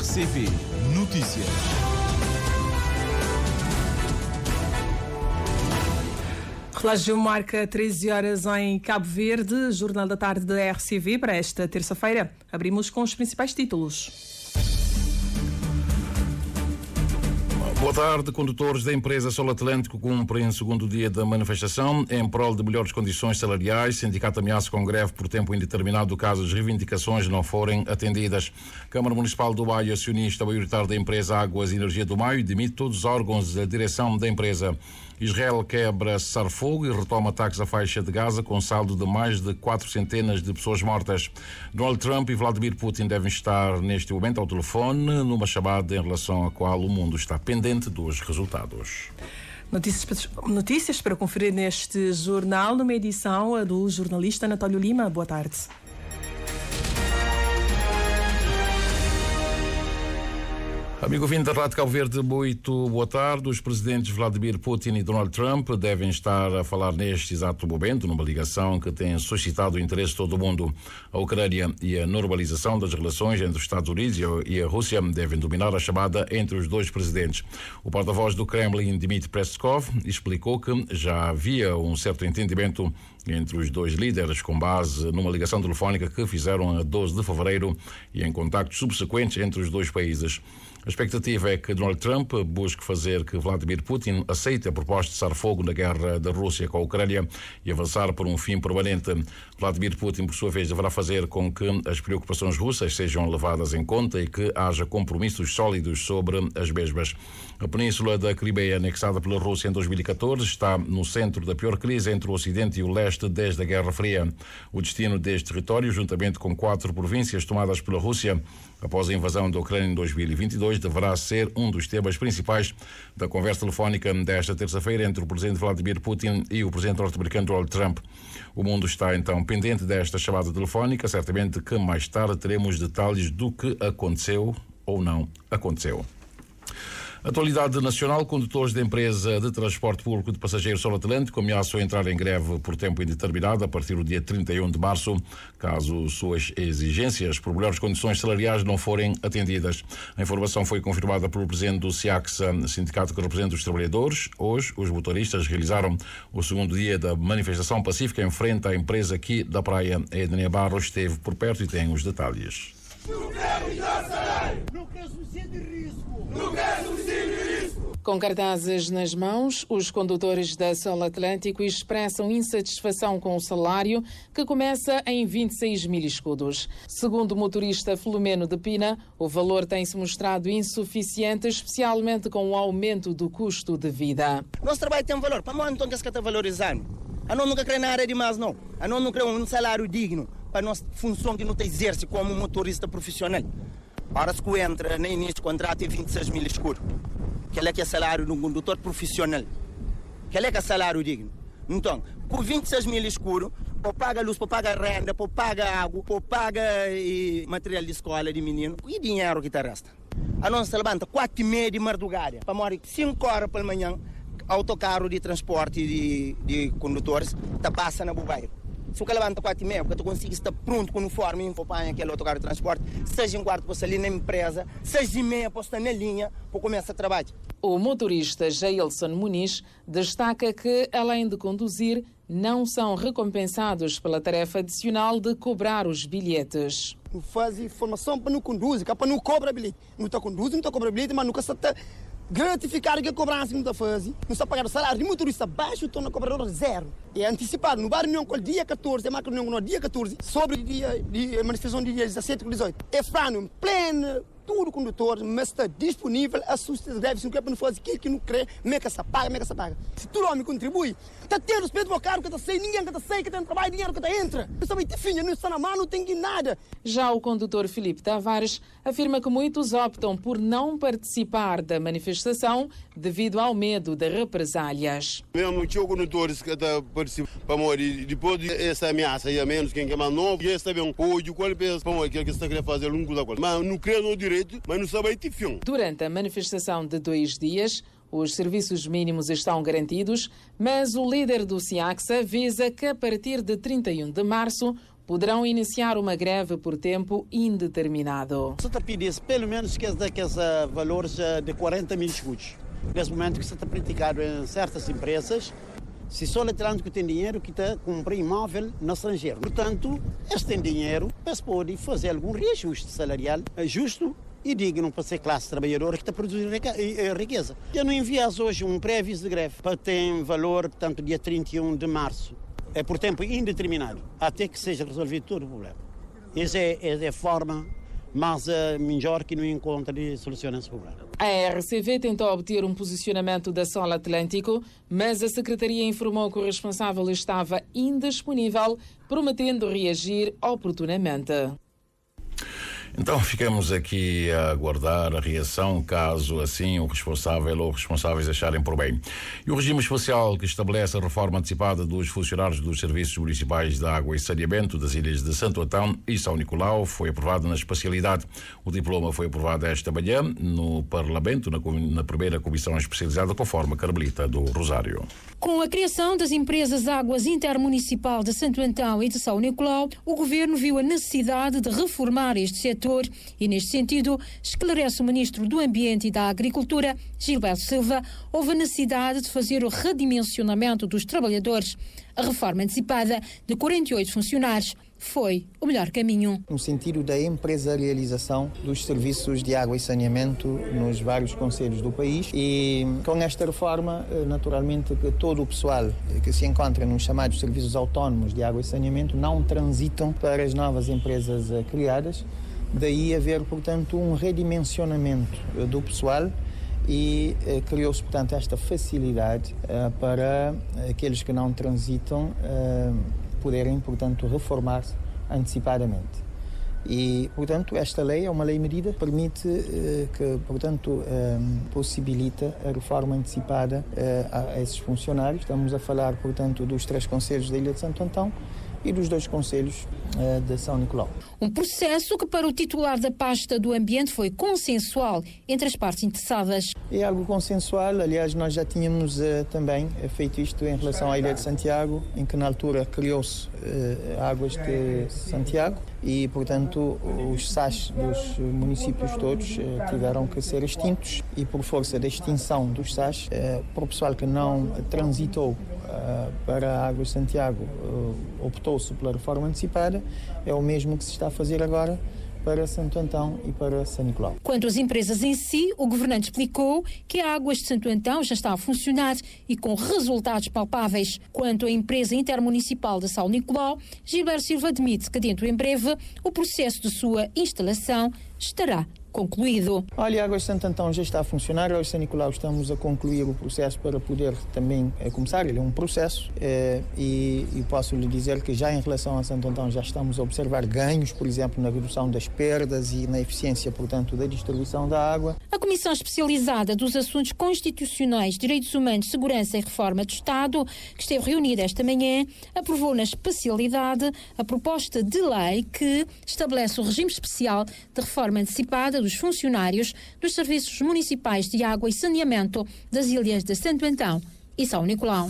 RCP Notícias. Relógio marca 13 horas em Cabo Verde, Jornal da Tarde da RCV para esta terça-feira. Abrimos com os principais títulos. Boa tarde. Condutores da empresa Sol Atlântico cumprem segundo dia da manifestação em prol de melhores condições salariais. Sindicato ameaça com greve por tempo indeterminado caso as reivindicações não forem atendidas. Câmara Municipal do Maio, acionista maioritário da empresa Águas e Energia do Maio, demite todos os órgãos da direção da empresa. Israel quebra cessar-fogo e retoma ataques à faixa de Gaza com saldo de mais de 400 de pessoas mortas. Donald Trump e Vladimir Putin devem estar neste momento ao telefone numa chamada em relação à qual o mundo está pendente dos resultados. Notícias para conferir neste jornal, numa edição do jornalista António Lima. Boa tarde. Amigo ouvinte da Rádio Cabo Verde, muito boa tarde. Os presidentes Vladimir Putin e Donald Trump devem estar a falar neste exato momento, numa ligação que tem suscitado o interesse de todo o mundo. A Ucrânia e a normalização das relações entre os Estados Unidos e a Rússia devem dominar a chamada entre os dois presidentes. O porta-voz do Kremlin, Dmitry Peskov, explicou que já havia um certo entendimento entre os dois líderes com base numa ligação telefónica que fizeram a 12 de fevereiro e em contactos subsequentes entre os dois países. A expectativa é que Donald Trump busque fazer que Vladimir Putin aceite a proposta de cessar-fogo na guerra da Rússia com a Ucrânia e avançar por um fim permanente. Vladimir Putin, por sua vez, deverá fazer com que as preocupações russas sejam levadas em conta e que haja compromissos sólidos sobre as mesmas. A península da Crimeia, anexada pela Rússia em 2014, está no centro da pior crise entre o Ocidente e o Leste desde a Guerra Fria. O destino deste território, juntamente com 4 províncias tomadas pela Rússia após a invasão da Ucrânia em 2022, deverá ser um dos temas principais da conversa telefónica desta terça-feira entre o presidente Vladimir Putin e o presidente norte-americano Donald Trump. O mundo está então pendente desta chamada telefónica, certamente que mais tarde teremos detalhes do que aconteceu ou não aconteceu. Atualidade nacional, condutores da empresa de transporte público de passageiros Sol Atlântico ameaçam entrar em greve por tempo indeterminado a partir do dia 31 de março, caso suas exigências por melhores condições salariais não forem atendidas. A informação foi confirmada pelo presidente do SIACSA, sindicato que representa os trabalhadores. Hoje, os motoristas realizaram o segundo dia da manifestação pacífica em frente à empresa aqui da praia. Ednei Barros esteve por perto e tem os detalhes. Não queremos dar salário! Não queremos subsídio de risco! Não queremos subsídio de risco! Com cartazes nas mãos, os condutores da Sol Atlântico expressam insatisfação com o salário, que começa em 26 mil escudos. Segundo o motorista Filomeno de Pina, o valor tem-se mostrado insuficiente, especialmente com o aumento do custo de vida. Nosso trabalho tem um valor, para nós então que está valorizando. A nós nunca queremos nada demais, não. A nós não queremos um salário digno para a nossa função que não te exerce como motorista profissional. Para se entra nem neste contrato em 26 mil escuros. Que é salário de um condutor profissional. Que é salário digno. Então, com 26 mil escuros, para pagar luz, para pagar renda, para pagar água, para pagar material de escola de menino, e dinheiro que te resta. A nós se levanta 4h30 de madrugada, para morrer 5 horas pela manhã, autocarro de transporte de condutores, está passa na Bubaia. Se o que levanta 4h30, porque tu consegues estar pronto com o uniforme, acompanha aquele autocarro de transporte, 6h15 para sair na empresa, 6h30 para estar na linha, para começar a trabalhar. O motorista Jailson Muniz destaca que, além de conduzir, não são recompensados pela tarefa adicional de cobrar os bilhetes. Não faz informação para não conduzir, para não cobrar bilhete. Não está conduzindo, não está cobrar bilhete, mas nunca está gratificar o que a cobrança não está fazendo. Não está pagando salário de motorista baixo, estou na cobradora zero. É antecipado. No bar reunião com o dia 14, a marca reunião no dia 14, sobre o dia de manifestação de dia 17 e 18. É frano, pleno, tudo condutor, mas está disponível a sustentar greve, se não quer para não fazer aquilo que não crê, meca se paga. Se todo homem contribui, está tendo respeito ao carro que está sem, ninguém que está sem, que tem trabalho, dinheiro que está entra. Não sabe ter filha, não está na mão, não tem que nada. Já o condutor Filipe Tavares afirma que muitos optam por não participar da manifestação devido ao medo de represálias. Mesmo tinha condutores que estão participando para morrer, depois dessa ameaça, e a menos quem é mais novo, e está bem, hoje, qual é para morrer, que está querendo fazer longo da coisa. Mas não crê no direito, mas não sabe ter fim. Durante a manifestação de 2 dias, os serviços mínimos estão garantidos, mas o líder do SIACSA avisa que a partir de 31 de março poderão iniciar uma greve por tempo indeterminado. Você está pedindo pelo menos que daqueles valores de 40 mil escudos. Nesse momento que você está praticado em certas empresas, se Sol Atlântico tem dinheiro que está a comprar imóvel no estrangeiro. Portanto, eles têm dinheiro, mas pode fazer algum reajuste salarial justo e digno para ser classe trabalhadora que está produzindo riqueza. Eu não envias hoje um pré-aviso de greve para ter valor, portanto, dia 31 de março. É por tempo indeterminado, até que seja resolvido todo o problema. Essa é a forma mais melhor que não encontra de solucionar esse problema. A RCV tentou obter um posicionamento da Sol Atlântico, mas a Secretaria informou que o responsável estava indisponível, prometendo reagir oportunamente. Então ficamos aqui a aguardar a reação, caso assim o responsável ou responsáveis acharem por bem. E o regime especial que estabelece a reforma antecipada dos funcionários dos serviços municipais de água e saneamento das ilhas de Santo Antão e São Nicolau foi aprovado na especialidade. O diploma foi aprovado esta manhã no Parlamento, na primeira comissão especializada, conforme a Carmelita do Rosário. Com a criação das empresas Águas Intermunicipal de Santo Antão e de São Nicolau, o Governo viu a necessidade de reformar este setor e, neste sentido, esclarece o Ministro do Ambiente e da Agricultura, Gilberto Silva, houve a necessidade de fazer o redimensionamento dos trabalhadores. A reforma antecipada de 48 funcionários foi o melhor caminho. No sentido da empresarialização dos serviços de água e saneamento nos vários concelhos do país, e com esta reforma, naturalmente, que todo o pessoal que se encontra nos chamados serviços autónomos de água e saneamento não transitam para as novas empresas criadas. Daí haver, portanto, um redimensionamento do pessoal e criou-se, portanto, esta facilidade para aqueles que não transitam poderem, portanto, reformar-se antecipadamente. E, portanto, esta lei é uma lei-medida que permite que, portanto, possibilita a reforma antecipada a esses funcionários. Estamos a falar, portanto, dos 3 concelhos da Ilha de Santo Antão e dos 2 concelhos de São Nicolau. Um processo que para o titular da pasta do Ambiente foi consensual entre as partes interessadas. É algo consensual, aliás, nós já tínhamos também feito isto em relação à Ilha de Santiago, em que na altura criou-se Águas de Santiago e, portanto, os SAs dos municípios todos tiveram que ser extintos e, por força da extinção dos SAs, para o pessoal que não transitou para Águas de Santiago, optou-se pela reforma antecipada, é o mesmo que se está a fazer agora para Santo Antão e para São Nicolau. Quanto às empresas em si, o governante explicou que a Águas de Santo Antão já está a funcionar e com resultados palpáveis. Quanto à empresa intermunicipal de São Nicolau, Gilberto Silva admite que dentro em breve o processo de sua instalação estará concluído. Olha, a Águas de Santo Antão já está a funcionar, a São Nicolau estamos a concluir o processo para poder também começar, ele é um processo e posso lhe dizer que já em relação a Santo Antão já estamos a observar ganhos, por exemplo, na redução das perdas e na eficiência, portanto, da distribuição da água. A Comissão Especializada dos Assuntos Constitucionais, Direitos Humanos, Segurança e Reforma do Estado, que esteve reunida esta manhã, aprovou na especialidade a proposta de lei que estabelece o regime especial de reforma antecipada dos funcionários dos serviços municipais de água e saneamento das ilhas de Santo Antão e São Nicolau.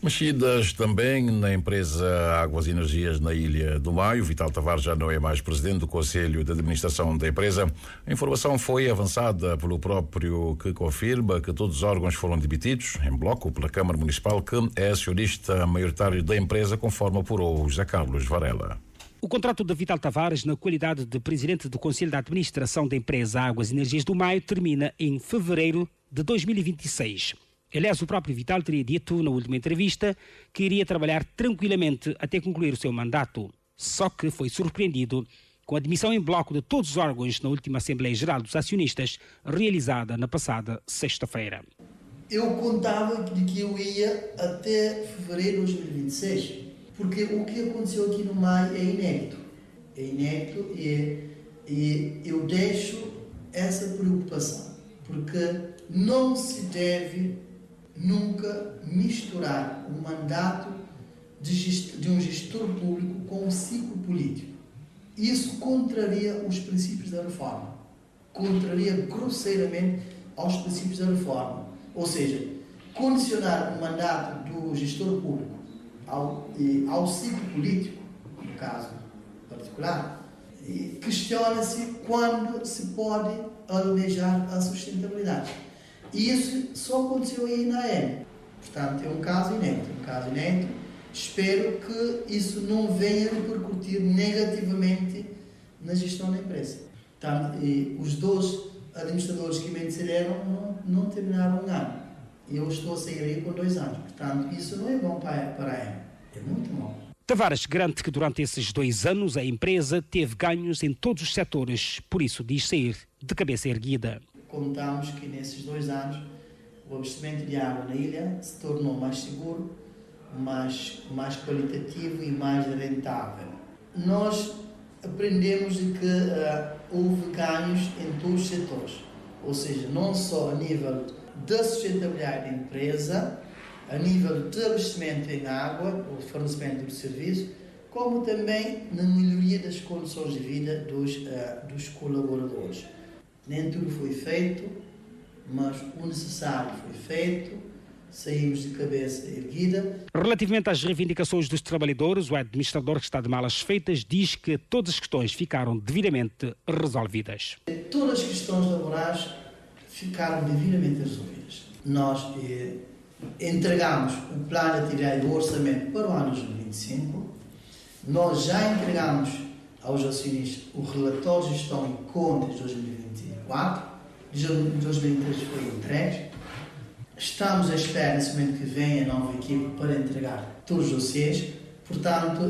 Mexidas também na empresa Águas e Energias na Ilha do Maio. Vital Tavares já não é mais presidente do Conselho de Administração da empresa. A informação foi avançada pelo próprio, que confirma que todos os órgãos foram demitidos em bloco pela Câmara Municipal, que é acionista maioritário da empresa, conforme apurou José Carlos Varela. O contrato de Vital Tavares, na qualidade de presidente do Conselho de Administração da empresa Águas e Energias do Maio, termina em fevereiro de 2026. Aliás, o próprio Vital teria dito na última entrevista que iria trabalhar tranquilamente até concluir o seu mandato. Só que foi surpreendido com a admissão em bloco de todos os órgãos na última Assembleia Geral dos Acionistas, realizada na passada sexta-feira. Eu contava de que eu ia até fevereiro de 2026. Porque o que aconteceu aqui no maio é inédito. É inédito e eu deixo essa preocupação. Porque não se deve nunca misturar o mandato de um gestor público com um ciclo político. Isso contraria os princípios da reforma. Contraria grosseiramente aos princípios da reforma. Ou seja, condicionar o mandato do gestor público ao ciclo político no caso particular, e questiona-se quando se pode almejar a sustentabilidade. E isso só aconteceu aí na ENE. Portanto, é um caso inédito. Espero que isso não venha repercutir negativamente na gestão da empresa. Portanto, os 2 administradores que me antecederam não terminaram um ano. Eu estou a sair aí com 2 anos. Portanto, isso não é bom para a ENE. É muito mau. Tavares garante que durante esses 2 anos a empresa teve ganhos em todos os setores, por isso diz sair de cabeça erguida. Contamos que nesses 2 anos o abastecimento de água na ilha se tornou mais seguro, mais qualitativo e mais rentável. Nós aprendemos de que houve ganhos em todos os setores, ou seja, não só a nível da sustentabilidade da empresa, a nível de abastecimento em água, o fornecimento de serviços, como também na melhoria das condições de vida dos colaboradores. Nem tudo foi feito, mas o necessário foi feito, saímos de cabeça erguida. Relativamente às reivindicações dos trabalhadores, o administrador que está de malas feitas diz que todas as questões ficaram devidamente resolvidas. Todas as questões laborais ficaram devidamente resolvidas. Nós entregamos o plano de atividade do orçamento para o ano 2025, nós já entregamos aos acionistas o relatório de gestão e contas de 2024, de 2023 foi entregue. Estamos à espera, nesse momento que vem, a nova equipe para entregar todos os dossiês. Portanto,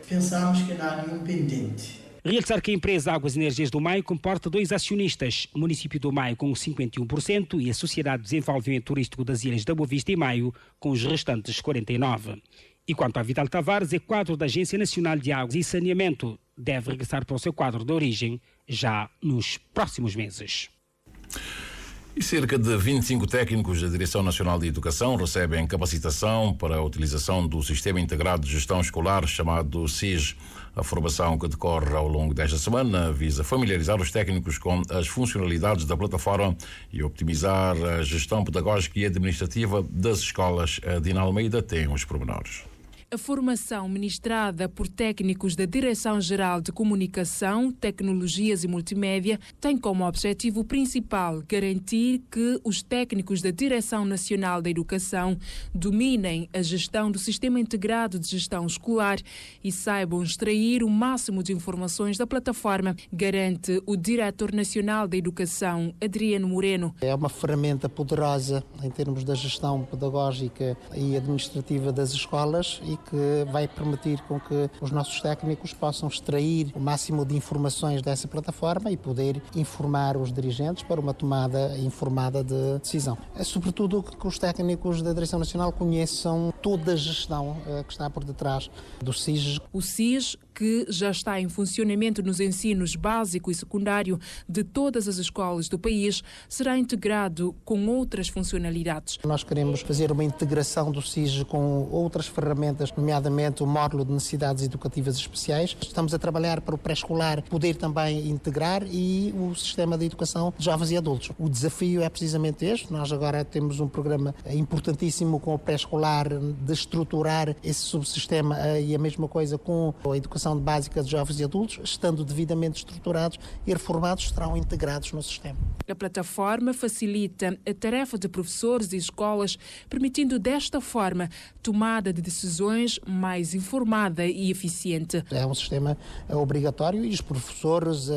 pensamos que não há nenhum pendente. Realçar que a empresa Águas e Energias do Maio comporta 2 acionistas, o município do Maio com 51% e a Sociedade de Desenvolvimento Turístico das Ilhas da Boa Vista e Maio com os restantes 49%. E quanto a Vidal Tavares, é quadro da Agência Nacional de Águas e Saneamento. Deve regressar para o seu quadro de origem já nos próximos meses. E cerca de 25 técnicos da Direção Nacional de Educação recebem capacitação para a utilização do Sistema Integrado de Gestão Escolar, chamado SIG. A formação que decorre ao longo desta semana visa familiarizar os técnicos com as funcionalidades da plataforma e optimizar a gestão pedagógica e administrativa das escolas. A Dina Almeida tem os pormenores. A formação ministrada por técnicos da Direção-Geral de Comunicação, Tecnologias e Multimédia tem como objetivo principal garantir que os técnicos da Direção Nacional da Educação dominem a gestão do Sistema Integrado de Gestão Escolar e saibam extrair o máximo de informações da plataforma, garante o Diretor Nacional da Educação, Adriano Moreno. É uma ferramenta poderosa em termos da gestão pedagógica e administrativa das escolas e que vai permitir com que os nossos técnicos possam extrair o máximo de informações dessa plataforma e poder informar os dirigentes para uma tomada informada de decisão. É sobretudo que os técnicos da Direção Nacional conheçam toda a gestão que está por detrás do SIG. O SIG, que já está em funcionamento nos ensinos básico e secundário de todas as escolas do país, será integrado com outras funcionalidades. Nós queremos fazer uma integração do SIG com outras ferramentas, nomeadamente o módulo de necessidades educativas especiais. Estamos a trabalhar para o pré-escolar poder também integrar e o sistema de educação de jovens e adultos. O desafio é precisamente este. Nós agora temos um programa importantíssimo com o pré-escolar de estruturar esse subsistema e a mesma coisa com a educação básica de jovens e adultos, estando devidamente estruturados e reformados, serão integrados no sistema. A plataforma facilita a tarefa de professores e escolas, permitindo desta forma tomada de decisões mais informada e eficiente. É um sistema obrigatório e os professores,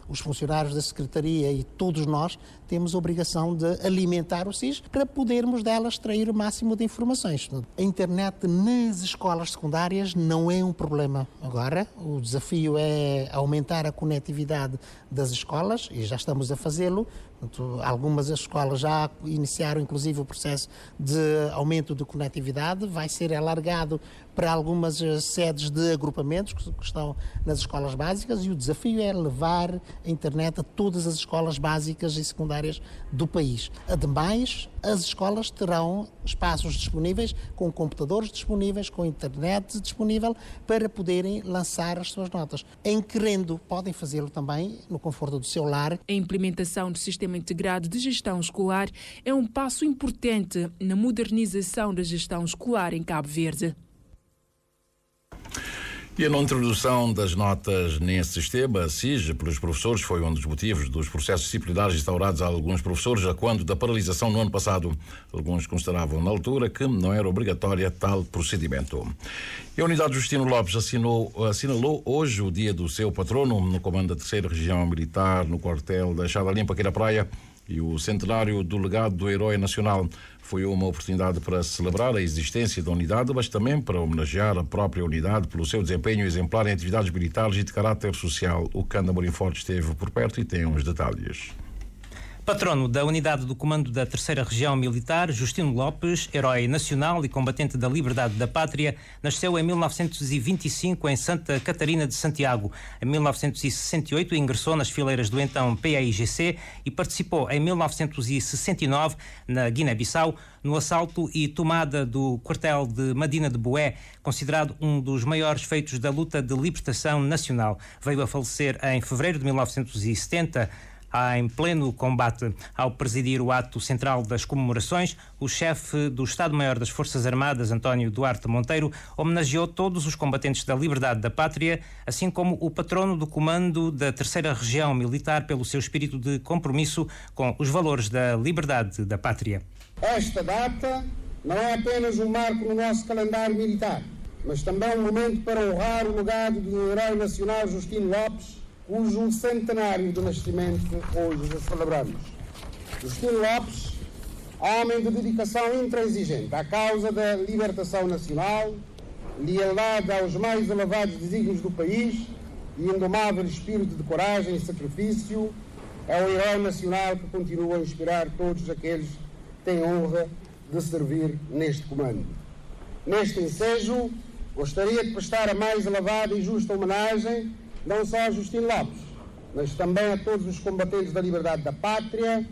os funcionários da Secretaria e todos nós temos a obrigação de alimentar o SIG para podermos dela extrair o máximo de informações. A internet nas escolas secundárias não é um problema agora. O desafio é aumentar a conectividade das escolas e já estamos a fazê-lo. Algumas escolas já iniciaram inclusive o processo de aumento de conectividade, vai ser alargado para algumas sedes de agrupamentos que estão nas escolas básicas e o desafio é levar a internet a todas as escolas básicas e secundárias do país. Ademais, as escolas terão espaços disponíveis, com computadores disponíveis, com internet disponível, para poderem lançar as suas notas. Em querendo, podem fazê-lo também no conforto do seu lar. A implementação do Sistema Integrado de Gestão Escolar é um passo importante na modernização da gestão escolar em Cabo Verde. E a não introdução das notas nesse sistema, SIG, pelos professores, foi um dos motivos dos processos disciplinares instaurados a alguns professores, a quando da paralisação no ano passado. Alguns consideravam na altura que não era obrigatória tal procedimento. E a Unidade Justino Lopes assinalou hoje o dia do seu patrono no comando da 3ª Região Militar, no quartel da Chada Limpa, aqui na Praia, e o centenário do legado do Herói Nacional. Foi uma oportunidade para celebrar a existência da unidade, mas também para homenagear a própria unidade pelo seu desempenho exemplar em atividades militares e de caráter social. O Canda Amorim Forte esteve por perto e tem uns detalhes. Patrono da unidade do comando da 3ª Região Militar, Justino Lopes, herói nacional e combatente da liberdade da pátria, nasceu em 1925 em Santa Catarina de Santiago. Em 1968 ingressou nas fileiras do então PAIGC e participou em 1969 na Guiné-Bissau no assalto e tomada do quartel de Medina de Boé, considerado um dos maiores feitos da luta de libertação nacional. Veio a falecer em fevereiro de 1970, em pleno combate. Ao presidir o ato central das comemorações, o chefe do Estado-Maior das Forças Armadas, António Duarte Monteiro, homenageou todos os combatentes da liberdade da pátria, assim como o patrono do comando da 3ª Região Militar pelo seu espírito de compromisso com os valores da liberdade da pátria. Esta data não é apenas um marco no nosso calendário militar, mas também um momento para honrar o legado do herói nacional Justino Lopes, cujo centenário de nascimento hoje celebramos. Justino Lopes, homem de dedicação intransigente à causa da libertação nacional, lealdade aos mais elevados desígnios do país e indomável espírito de coragem e sacrifício, é o herói nacional que continua a inspirar todos aqueles que têm honra de servir neste comando. Neste ensejo, gostaria de prestar a mais elevada e justa homenagem não só a Justino Lopes, mas também a todos os combatentes da liberdade da pátria,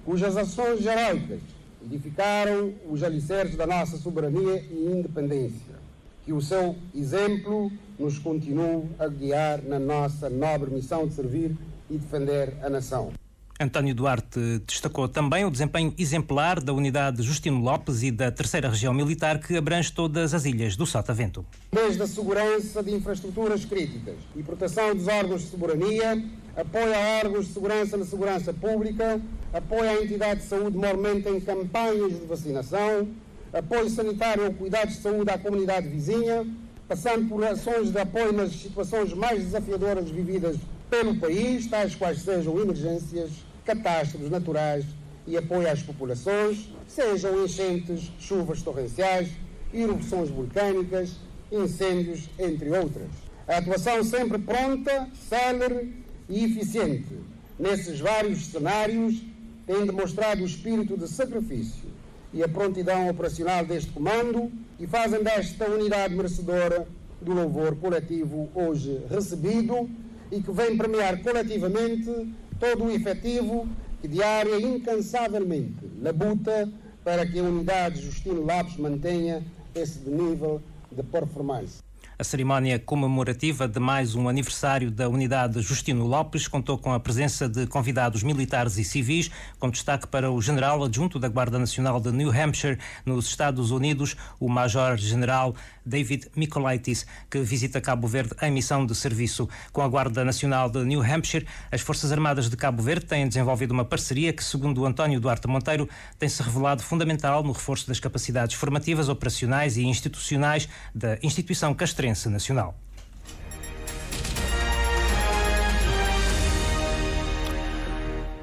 cujas ações heróicas edificaram os alicerces da nossa soberania e independência. Que o seu exemplo nos continue a guiar na nossa nobre missão de servir e defender a nação. António Duarte destacou também o desempenho exemplar da unidade Justino Lopes e da 3ª Região Militar, que abrange todas as ilhas do Sotavento. Desde a segurança de infraestruturas críticas e proteção dos órgãos de soberania, apoio a órgãos de segurança na segurança pública, apoio à entidade de saúde mormente em campanhas de vacinação, apoio sanitário ou cuidados de saúde à comunidade vizinha, passando por ações de apoio nas situações mais desafiadoras vividas pelo país, tais quais sejam emergências, catástrofes naturais e apoio às populações, sejam enchentes, chuvas torrenciais, erupções vulcânicas, incêndios, entre outras. A atuação sempre pronta, célere e eficiente nesses vários cenários tem demonstrado o espírito de sacrifício e a prontidão operacional deste comando e fazem desta unidade merecedora do louvor coletivo hoje recebido e que vem premiar coletivamente todo o efetivo que diária e incansavelmente labuta para que a unidade Justino Lopes mantenha esse nível de performance. A cerimónia comemorativa de mais um aniversário da unidade Justino Lopes contou com a presença de convidados militares e civis, com destaque para o general adjunto da Guarda Nacional de New Hampshire, nos Estados Unidos, o Major-General David Mikolaitis, que visita Cabo Verde em missão de serviço. Com a Guarda Nacional de New Hampshire, as Forças Armadas de Cabo Verde têm desenvolvido uma parceria que, segundo António Duarte Monteiro, tem-se revelado fundamental no reforço das capacidades formativas, operacionais e institucionais da instituição castrense nacional.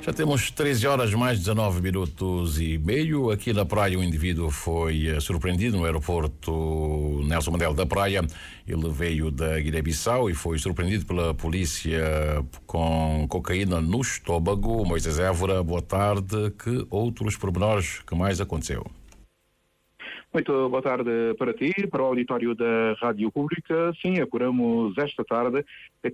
Já temos 13 horas mais 19 minutos e meio. Aqui na Praia, um indivíduo foi surpreendido no aeroporto Nelson Mandela da Praia. Ele veio da Guiné-Bissau e foi surpreendido pela polícia com cocaína no estômago. Moisés Évora, boa tarde. Que outros pormenores que mais aconteceu? Muito boa tarde para ti, para o auditório da Rádio Pública. Sim, apuramos esta tarde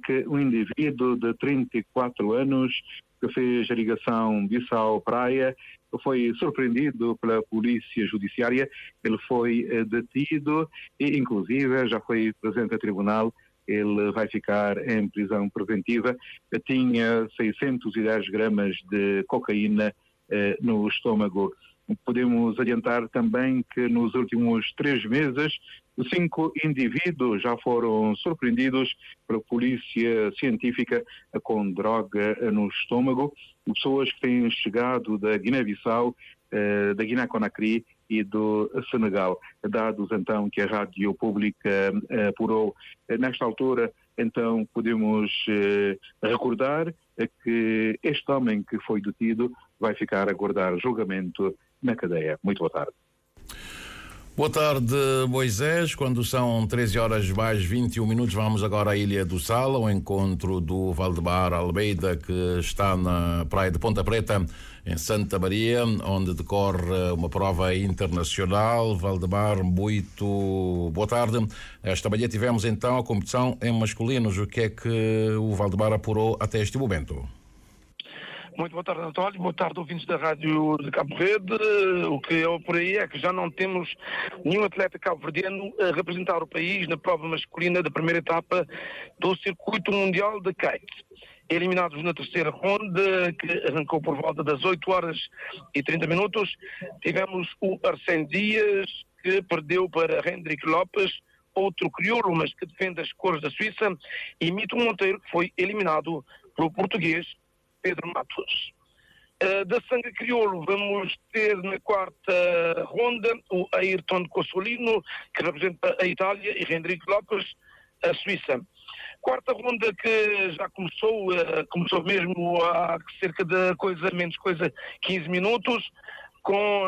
que um indivíduo de 34 anos que fez a ligação Bissau-Praia foi surpreendido pela polícia judiciária. Ele foi detido e, inclusive, já foi presente a tribunal. Ele vai ficar em prisão preventiva. Tinha 610 gramas de cocaína no estômago. Podemos adiantar também que nos últimos 3 meses 5 indivíduos já foram surpreendidos pela polícia científica com droga no estômago. Pessoas que têm chegado da Guiné-Bissau, da Guiné-Conakry e do Senegal. Dados então que a Rádio Pública apurou nesta altura, então podemos recordar que este homem que foi detido vai ficar a aguardar julgamento na cadeia. Muito boa tarde. Boa tarde, Moisés. Quando são 13 horas mais 21 minutos, vamos agora à Ilha do Sal, ao encontro do Valdemar Almeida, que está na praia de Ponta Preta, em Santa Maria, onde decorre uma prova internacional. Valdemar, muito boa tarde. Esta manhã tivemos então a competição em masculinos. O que é que o Valdemar apurou até este momento? Muito boa tarde, António. Boa tarde, ouvintes da Rádio de Cabo Verde. O que eu por aí é que já não temos nenhum atleta cabo-verdiano a representar o país na prova masculina da primeira etapa do Circuito Mundial de Kite. Eliminados na terceira ronda, que arrancou por volta das 8 horas e 30 minutos, tivemos o Arsène Dias, que perdeu para Hendrik Lopes, outro crioulo, mas que defende as cores da Suíça, e Mito Monteiro, que foi eliminado pelo português Pedro Matos. Da sangue crioulo vamos ter na quarta ronda o Ayrton Cossolino, que representa a Itália, e Hendrik Lopes, a Suíça. Quarta ronda que já começou mesmo há cerca de menos 15 minutos, com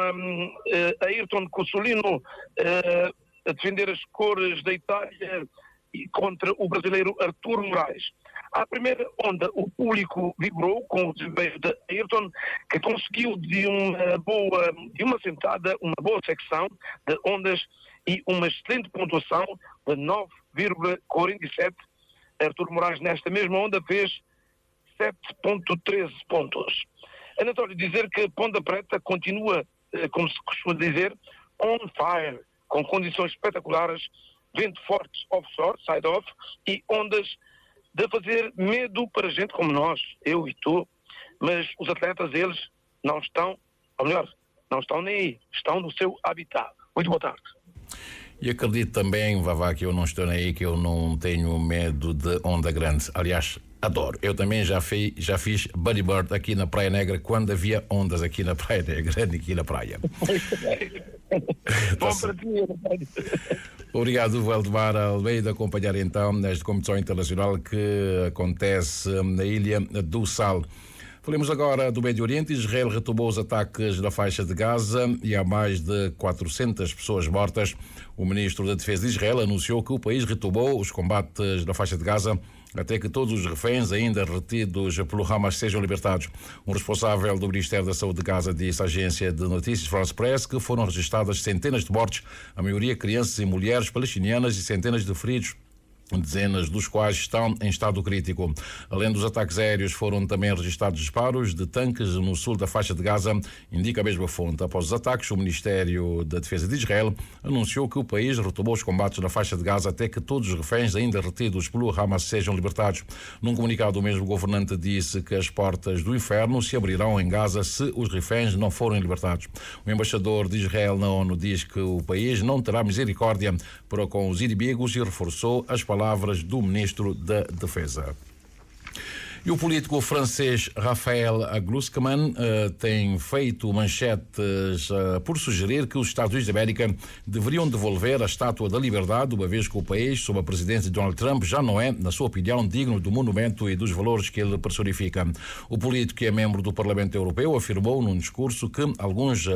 Ayrton Cossolino a defender as cores da Itália e contra o brasileiro Artur Moraes. À primeira onda, o público vibrou com o desempenho de Ayrton, que conseguiu de uma sentada, uma boa secção de ondas e uma excelente pontuação de 9,47. Artur Moraes, nesta mesma onda, fez 7,13 pontos. António, dizer que Ponta Preta continua, como se costuma dizer, on fire, com condições espetaculares, vento forte offshore, side-off, e ondas de fazer medo para gente como nós, eu e tu, mas os atletas, eles não estão, ou melhor, não estão nem aí, estão no seu habitat. Muito boa tarde. E acredito também, Vavá, que eu não estou nem aí, que eu não tenho medo de onda grande. Aliás, adoro. Eu também já fiz bodyboard aqui na Praia Negra, quando havia ondas aqui na Praia Negra, aqui na praia. Bom para ti. Obrigado, Valdemar Almeida, acompanhar então nesta competição internacional que acontece na Ilha do Sal. Falemos agora do Médio Oriente. Israel retomou os ataques na faixa de Gaza e há mais de 400 pessoas mortas. O ministro da Defesa de Israel anunciou que o país retomou os combates na faixa de Gaza até que todos os reféns ainda retidos pelo Hamas sejam libertados. Um responsável do Ministério da Saúde de Gaza disse à agência de notícias France Press que foram registradas centenas de mortes, a maioria crianças e mulheres palestinianas, e centenas de feridos, dezenas dos quais estão em estado crítico. Além dos ataques aéreos, foram também registrados disparos de tanques no sul da faixa de Gaza, indica a mesma fonte. Após os ataques, o Ministério da Defesa de Israel anunciou que o país retomou os combates na faixa de Gaza até que todos os reféns ainda retidos pelo Hamas sejam libertados. Num comunicado, o mesmo governante disse que as portas do inferno se abrirão em Gaza se os reféns não forem libertados. O embaixador de Israel na ONU diz que o país não terá misericórdia para com os inimigos e reforçou as palavras do ministro da Defesa. E o político francês Raphaël Glucksmann tem feito manchetes por sugerir que os Estados Unidos da América deveriam devolver a Estátua da Liberdade, uma vez que o país, sob a presidência de Donald Trump, já não é, na sua opinião, digno do monumento e dos valores que ele personifica. O político, que é membro do Parlamento Europeu, afirmou num discurso que alguns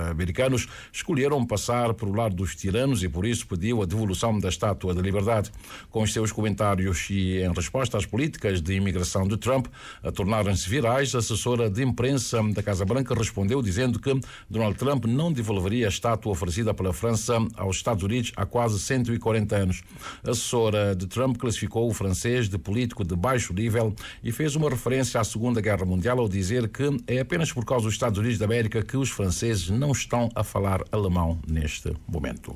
americanos escolheram passar por o lado dos tiranos e por isso pediu a devolução da Estátua da Liberdade. Com os seus comentários e em resposta às políticas de imigração de Trump a tornarem-se virais, a assessora de imprensa da Casa Branca respondeu dizendo que Donald Trump não devolveria a estátua oferecida pela França aos Estados Unidos há quase 140 anos. A assessora de Trump classificou o francês de político de baixo nível e fez uma referência à Segunda Guerra Mundial ao dizer que é apenas por causa dos Estados Unidos da América que os franceses não estão a falar alemão neste momento.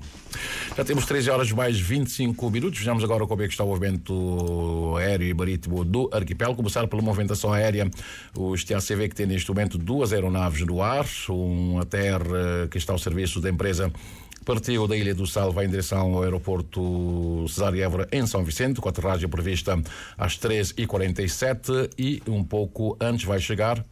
Já temos 13 horas mais 25 minutos. Vejamos agora como é que está o movimento aéreo e marítimo do arquipélago. começar pela movimentação aérea. Os TACV que tem neste momento 2 aeronaves no ar, um ATR que está ao serviço da empresa partiu da Ilha do Sal, vai em direção ao aeroporto Cesário Évora em São Vicente, com a aterragem prevista às 13h47 e um pouco antes vai chegar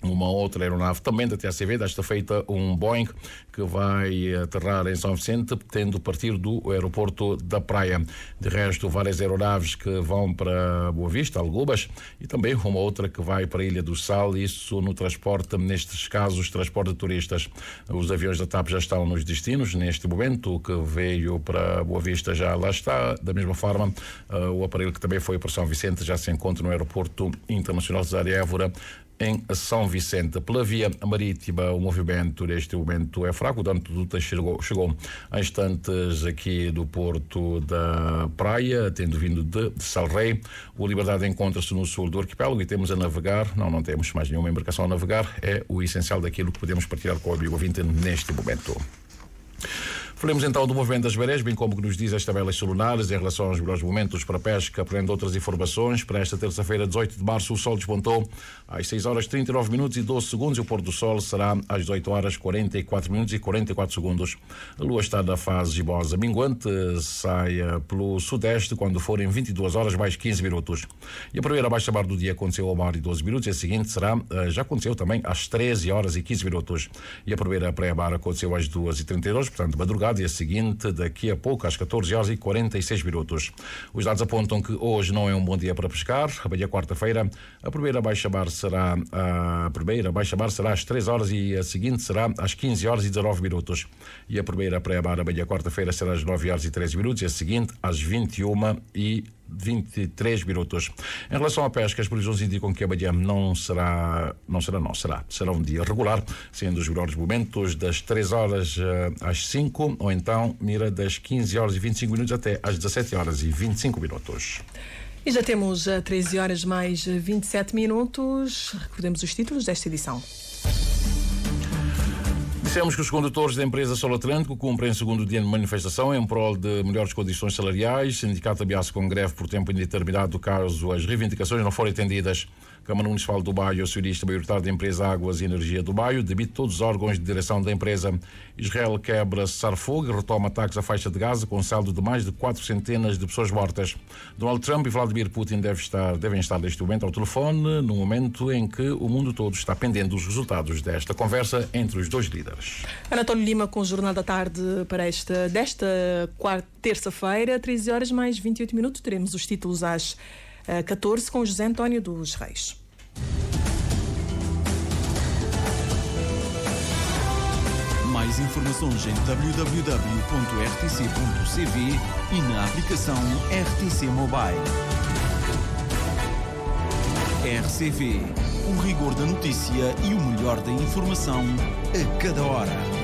uma outra aeronave também da TACV, desta feita um Boeing, que vai aterrar em São Vicente, tendo partir do aeroporto da Praia. De resto, várias aeronaves que vão para Boa Vista, Algubas, e também uma outra que vai para a Ilha do Sal, isso no transporte, nestes casos, transporte de turistas. Os aviões da TAP já estão nos destinos, neste momento, o que veio para Boa Vista já lá está. Da mesma forma, o aparelho que também foi para São Vicente já se encontra no aeroporto internacional de Cesário Évora, em São Vicente. Pela via marítima, o movimento neste momento é fraco. O Dante Duta chegou há instantes aqui do Porto da Praia, tendo vindo de Salrei. O Liberdade encontra-se no sul do arquipélago e temos a navegar. Não temos mais nenhuma embarcação a navegar. É o essencial daquilo que podemos partilhar com o amigo ouvinte neste momento. Falemos então do movimento das marés, bem como que nos diz as tabelas solunares em relação aos melhores momentos para a pesca, porém outras informações. Para esta terça-feira, 18 de março, o sol despontou às 6 horas 39 minutos e 12 segundos e o pôr do sol será às 18 horas 44 minutos e 44 segundos. A lua está na fase gibosa minguante, sai pelo sudeste quando forem 22 horas mais 15 minutos. E a primeira baixa-mar do dia aconteceu a 1h12 minutos e a seguinte será, já aconteceu também às 13 horas e 15 minutos. E a primeira praia-mar aconteceu às 2h32, portanto, madrugada. E a seguinte, daqui a pouco, às 14 horas e 46 minutos. Os dados apontam que hoje não é um bom dia para pescar. Amanhã, quarta-feira, a primeira baixa-mar será às 3 horas e a seguinte será às 15 horas e 19 minutos. E a primeira praia-mar amanhã, quarta-feira, será às 9 horas e 13 minutos e a seguinte às 21 e 23 minutos. Em relação à pesca, as previsões indicam que amanhã será um dia regular, sendo os melhores momentos das 3 horas às 5, ou então mira das 15 horas e 25 minutos até às 17 horas e 25 minutos. E já temos 13 horas mais 27 minutos. Recordemos os títulos desta edição. Dissemos que os condutores da empresa Sol Atlântico cumprem segundo dia de manifestação em prol de melhores condições salariais. O sindicato ameaça com greve por tempo indeterminado caso as reivindicações não forem atendidas. Câmara Municipal do Baio, acionista maioritário da empresa Águas e Energia do Baio, demite todos os órgãos de direção da empresa. Israel quebra cessar-fogo e retoma ataques à faixa de Gaza com saldo de mais de 400 de pessoas mortas. Donald Trump e Vladimir Putin devem estar neste momento ao telefone, no momento em que o mundo todo está pendendo dos resultados desta conversa entre os dois líderes. António Lima com o Jornal da Tarde para desta terça-feira, 13 horas mais 28 minutos. Teremos os títulos às 14 com José António dos Reis. Mais informações em www.rtc.cv e na aplicação RTC Mobile. RCV, o rigor da notícia e o melhor da informação a cada hora.